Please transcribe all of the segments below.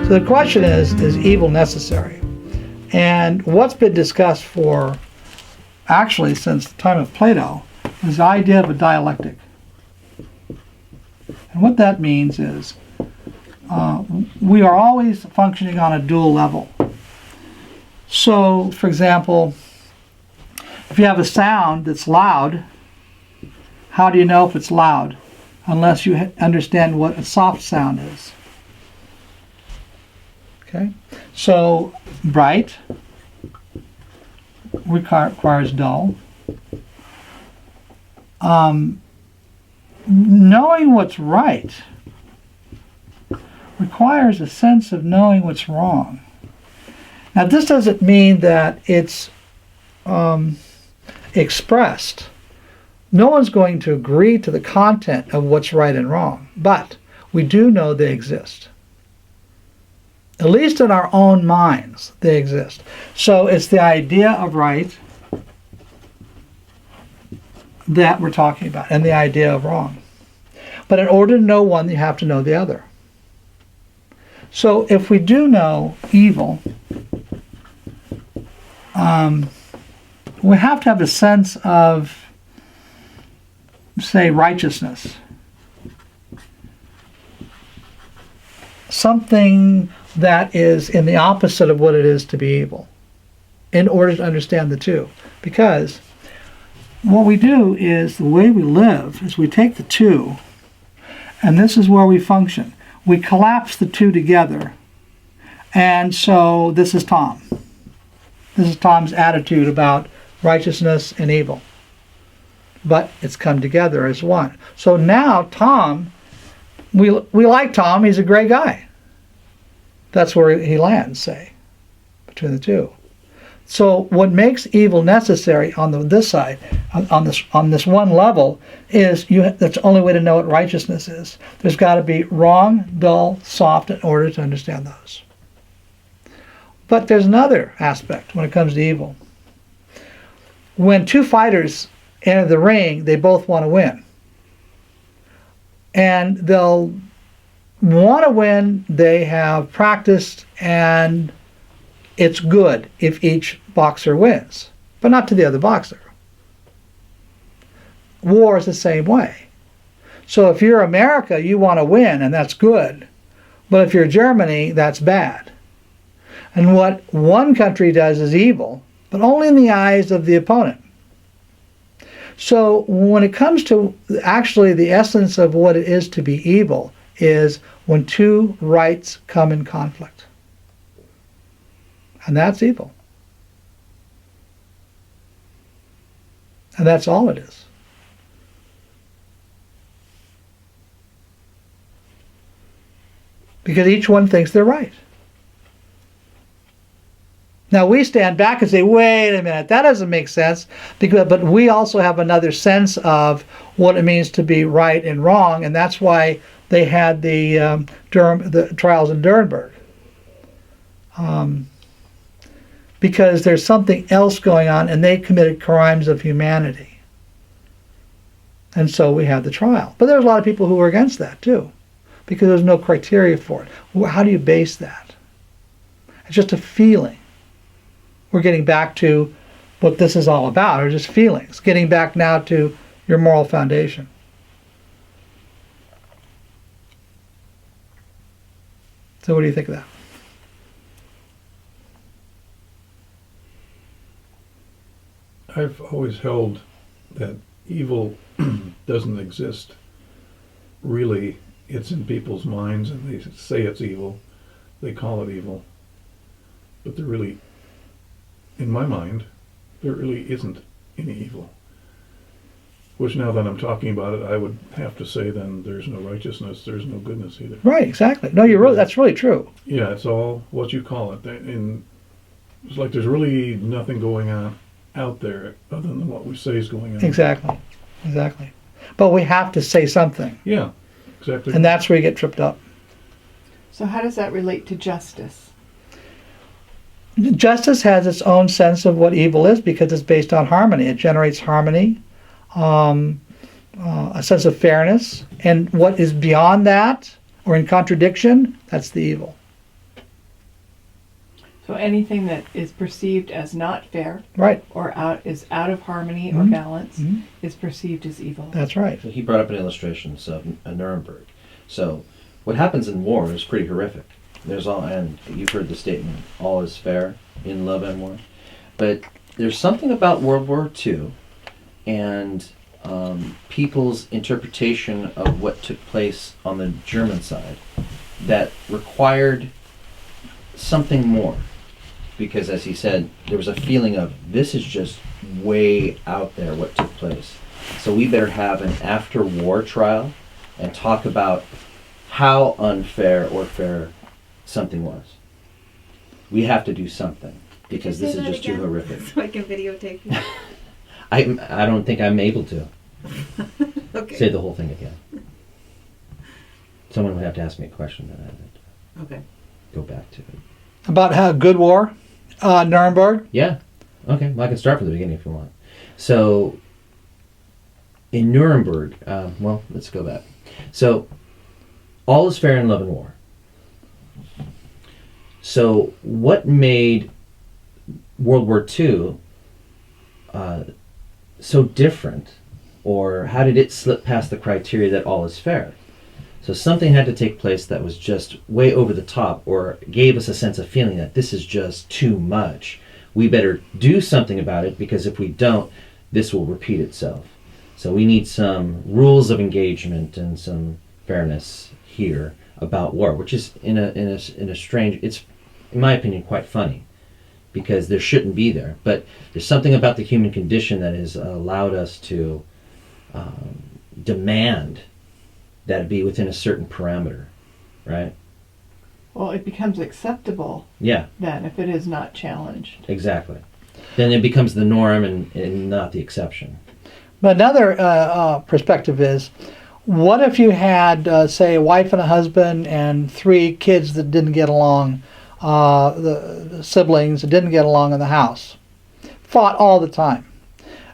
So the question is evil necessary? And what's been discussed for, actually since the time of Plato, is the idea of a dialectic. And what that means is we are always functioning on a dual level. So, for example, if you have a sound that's loud, how do you know if it's loud? Unless you understand what a soft sound is. Okay? So, bright requires dull. Knowing what's right requires a sense of knowing what's wrong. Now, this doesn't mean that it's expressed. No one's going to agree to the content of what's right and wrong, but we do know they exist. At least in our own minds, they exist. So it's the idea of right that we're talking about, and the idea of wrong. But in order to know one, you have to know the other. So if we do know evil, we have to have a sense of, say, righteousness. Something that is in the opposite of what it is to be evil, in order to understand the two. Because what we do is, the way we live is we take the two, and this is where we function. We collapse the two together. And so this is Tom. This is Tom's attitude about righteousness and evil. But it's come together as one. So now Tom, we like Tom, he's a great guy. That's where he lands, say, between the two. So what makes evil necessary on this side, on this one level, is that's the only way to know what righteousness is. There's got to be wrong, dull, soft in order to understand those. But there's another aspect when it comes to evil. When two fighters enter the ring, they both want to win. And they'll want to win, they have practiced, and it's good if each boxer wins, but not to the other boxer. War is the same way. So if you're America, you want to win, and that's good. But if you're Germany, that's bad. And what one country does is evil, but only in the eyes of the opponent. So when it comes to actually the essence of what it is to be evil is when two rights come in conflict. And that's evil. And that's all it is. Because each one thinks they're right. Now we stand back and say, wait a minute, that doesn't make sense. But we also have another sense of what it means to be right and wrong, and that's why they had the trials in Nuremberg. Because there's something else going on, and they committed crimes of humanity. And so we had the trial. But there's a lot of people who were against that too, because there's no criteria for it. How do you base that? It's just a feeling. We're getting back to what this is all about, or just feelings. Getting back now to your moral foundation. So what do you think of that? I've always held that evil doesn't exist. Really, it's in people's minds, and they say it's evil. They call it evil. But there really, in my mind, there really isn't any evil. Which, now that I'm talking about it, I would have to say then there's no righteousness, there's no goodness either. Right, exactly. No, that's really true. Yeah, it's all what you call it. And it's like there's really nothing going on out there other than what we say is going on. Exactly. But we have to say something. Yeah, exactly. And that's where you get tripped up. So how does that relate to justice? Justice has its own sense of what evil is because it's based on harmony. It generates harmony, a sense of fairness, and what is beyond that or in contradiction, that's the evil. So anything that is perceived as not fair Right. or is out of harmony or balance is perceived as evil. That's right. So he brought up an illustration of Nuremberg. So what happens in war is pretty horrific. And you've heard the statement, all is fair in love and war. But there's something about World War II and people's interpretation of what took place on the German side that required something more. Because as he said, there was a feeling of, this is just way out there what took place. So we better have an after-war trial and talk about how unfair or fair something was. We have to do something because this is just too horrific. So I can videotape you. I don't think I'm able to Okay. say the whole thing again. Someone would have to ask me a question that I would Okay. go back to it. About how good war, Nuremberg. Yeah. Okay. Well, I can start from the beginning if you want. So, in Nuremberg, well, let's go back. So, all is fair in love and war. So, what made World War II so different, or how did it slip past the criteria that all is fair? So something had to take place that was just way over the top, or gave us a sense of feeling that this is just too much. We better do something about it, because if we don't, this will repeat itself. So we need some rules of engagement and some fairness here about war, which is in a strange, it's in my opinion quite funny, because there shouldn't be there. But there's something about the human condition that has allowed us to demand that it be within a certain parameter, right? Well, it becomes acceptable Yeah, then if it is not challenged. exactly. Then it becomes the norm and not the exception. But another perspective is, what if you had, say, a wife and a husband and 3 kids that didn't get along, the siblings that didn't get along in the house, fought all the time.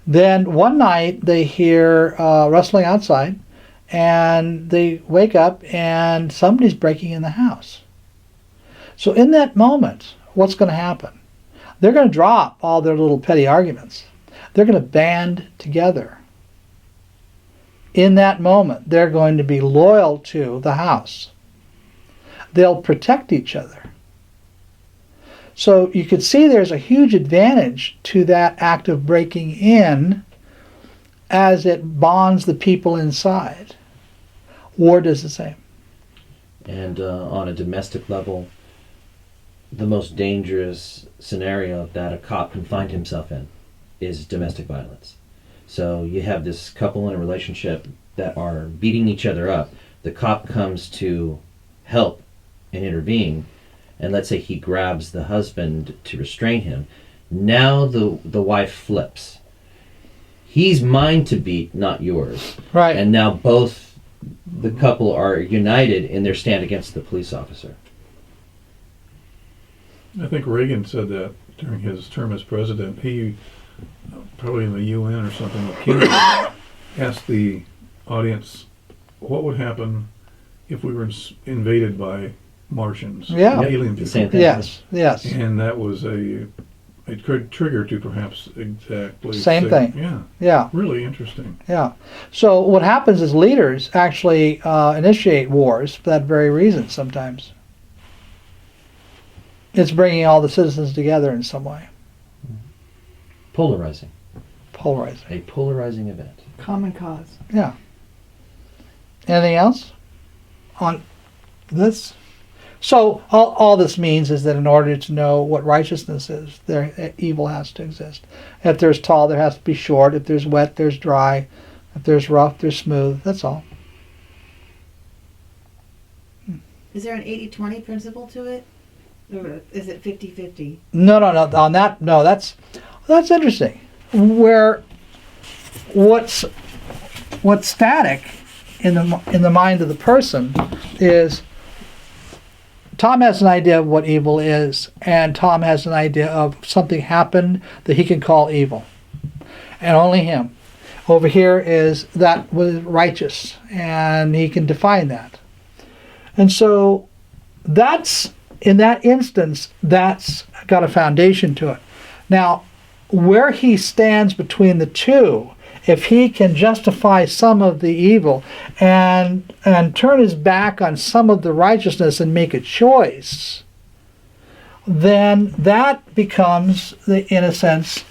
Then one night they hear rustling outside, and they wake up and somebody's breaking in the house. So in that moment, what's going to happen? They're going to drop all their little petty arguments. They're going to band together. In that moment, they're going to be loyal to the house. They'll protect each other. So you could see there's a huge advantage to that act of breaking in, as it bonds the people inside. War does the same. And on a domestic level, the most dangerous scenario that a cop can find himself in is domestic violence. So you have this couple in a relationship that are beating each other up. The cop comes to help and intervene, and let's say he grabs the husband to restrain him. Now the wife flips. He's mine to beat, not yours. Right. And now both the couple are united in their stand against the police officer. I think Reagan said that during his term as president. He, probably in the UN or something, with Kennedy, asked the audience what would happen if we were invaded by Martians, Yeah. alien The people. same thing. Yes, yes. And that was it could trigger to perhaps exactly Same thing. Yeah, Yeah, really interesting. yeah. So what happens is leaders actually initiate wars for that very reason sometimes. It's bringing all the citizens together in some way. Polarizing. Polarizing. A polarizing event. Common cause. Yeah. Anything else on this? So all this means is that in order to know what righteousness is, evil has to exist. If there's tall, there has to be short. If there's wet, there's dry. If there's rough, there's smooth. That's all. Is there an 80-20 principle to it? Or is it 50-50? No. On that, no. That's interesting. Where what's static in the mind of the person is. Tom has an idea of what evil is, and Tom has an idea of something happened that he can call evil, and only him. Over here is that was righteous, and he can define that. And so that's in that instance, that's got a foundation to it. Now, where he stands between the two, if he can justify some of the evil and turn his back on some of the righteousness and make a choice, then that becomes, in a sense,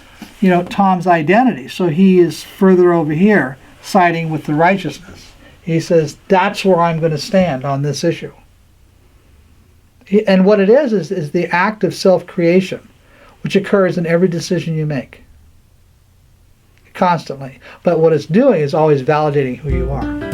Tom's identity. So he is further over here, siding with the righteousness. He says, that's where I'm going to stand on this issue. And what it is the act of self-creation, which occurs in every decision you make. Constantly. But what it's doing is always validating who you are.